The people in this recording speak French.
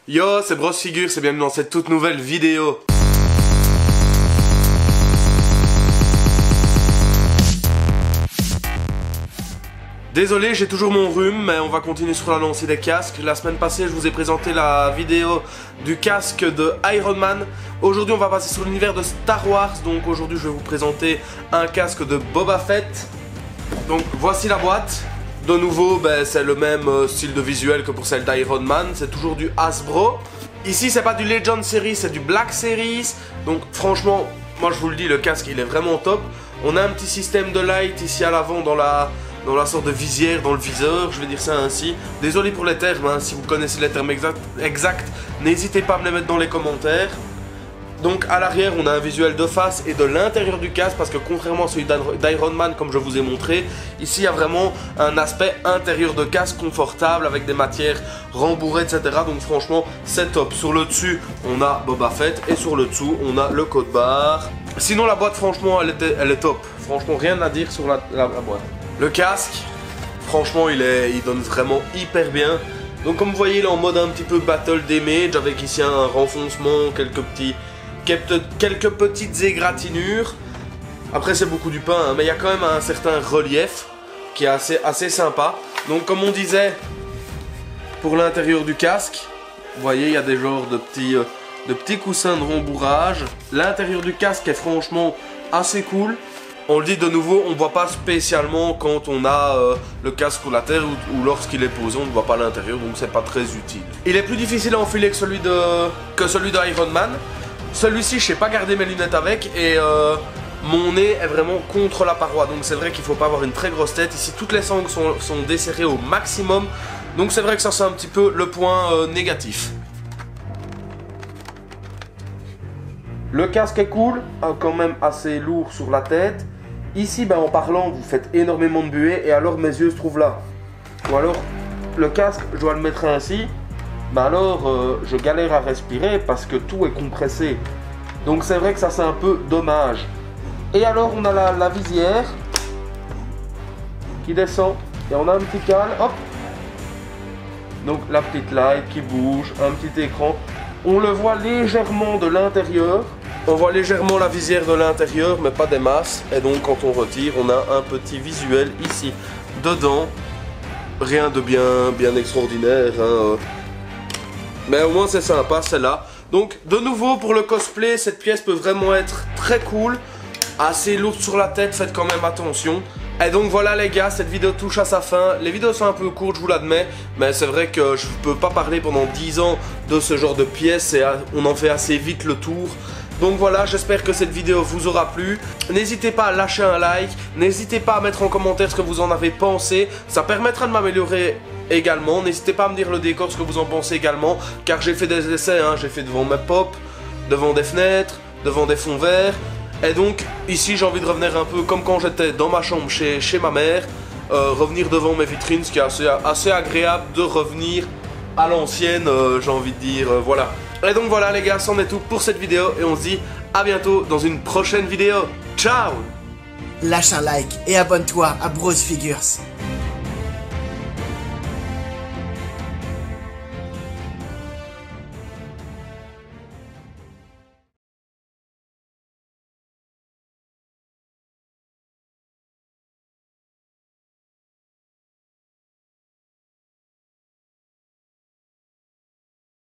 Yo, c'est Bros Figures et bienvenue dans cette toute nouvelle vidéo. Désolé, j'ai toujours mon rhume, mais on va continuer sur la lancée des casques. La semaine passée, je vous ai présenté la vidéo du casque de Iron Man. Aujourd'hui, on va passer sur l'univers de Star Wars. Donc aujourd'hui, je vais vous présenter un casque de Boba Fett. Donc voici la boîte. De nouveau, c'est le même style de visuel que pour celle d'Iron Man. C'est toujours du Hasbro. Ici, c'est pas du Legend Series, c'est du Black Series. Donc franchement, moi je vous le dis, le casque, il est vraiment top. On a un petit système de light ici à l'avant dans la sorte de visière, dans le viseur, je vais dire ça ainsi. Désolé pour les termes, hein, si vous connaissez les termes exacts, n'hésitez pas à me les mettre dans les commentaires. Donc à l'arrière, on a un visuel de face et de l'intérieur du casque, parce que contrairement à celui d'Iron Man, comme je vous ai montré, ici il y a vraiment un aspect intérieur de casque confortable, avec des matières rembourrées, etc. Donc franchement, c'est top. Sur le dessus, on a Boba Fett, et sur le dessous, on a le code barre. Sinon, la boîte, franchement, elle est top. Franchement, rien à dire sur la boîte. Le casque, franchement, il donne vraiment hyper bien. Donc comme vous voyez, il est en mode un petit peu Battle Damage, avec ici un renfoncement, quelques petites égratignures. Après, c'est beaucoup du pain, hein, mais il y a quand même un certain relief qui est assez sympa. Donc comme on disait, pour l'intérieur du casque, vous voyez, il y a des genres de petits coussins de rembourrage. L'intérieur du casque est franchement assez cool. On le dit de nouveau, on ne voit pas spécialement quand on a le casque sur la terre ou lorsqu'il est posé, on ne voit pas l'intérieur, donc c'est pas très utile. Il est plus difficile à enfiler que celui d'Iron Man. Celui-ci, je sais pas garder mes lunettes avec et mon nez est vraiment contre la paroi, donc c'est vrai qu'il faut pas avoir une très grosse tête. Ici, toutes les sangles sont desserrées au maximum, donc c'est vrai que ça c'est un petit peu le point négatif. Le casque est cool, quand même assez lourd sur la tête. Ici, en parlant, vous faites énormément de buée et alors mes yeux se trouvent là. Ou alors, le casque, je dois le mettre ainsi. Alors, je galère à respirer parce que tout est compressé. Donc c'est vrai que ça c'est un peu dommage. Et alors, on a la visière qui descend. Et on a un petit cale, hop. Donc la petite light qui bouge, un petit écran. On le voit légèrement de l'intérieur. On voit légèrement la visière de l'intérieur, mais pas des masses. Et donc quand on retire, on a un petit visuel ici, dedans. Rien de bien extraordinaire, hein. Mais au moins c'est sympa, c'est là. Donc de nouveau, pour le cosplay, cette pièce peut vraiment être très cool. Assez lourde sur la tête, faites quand même attention. Et donc voilà les gars, cette vidéo touche à sa fin. Les vidéos sont un peu courtes, je vous l'admets, mais c'est vrai que je peux pas parler pendant 10 ans de ce genre de pièces et on en fait assez vite le tour. Donc voilà, j'espère que cette vidéo vous aura plu. N'hésitez pas à lâcher un like, n'hésitez pas à mettre en commentaire ce que vous en avez pensé. Ça permettra de m'améliorer également. N'hésitez pas à me dire le décor, ce que vous en pensez également, car j'ai fait des essais, hein. J'ai fait devant mes pop, devant des fenêtres, devant des fonds verts. Et donc ici j'ai envie de revenir un peu comme quand j'étais dans ma chambre chez ma mère, revenir devant mes vitrines, ce qui est assez agréable de revenir à l'ancienne, j'ai envie de dire, voilà. Et donc voilà les gars, c'en est tout pour cette vidéo et on se dit à bientôt dans une prochaine vidéo. Ciao! Lâche un like et abonne-toi à Bros Figures.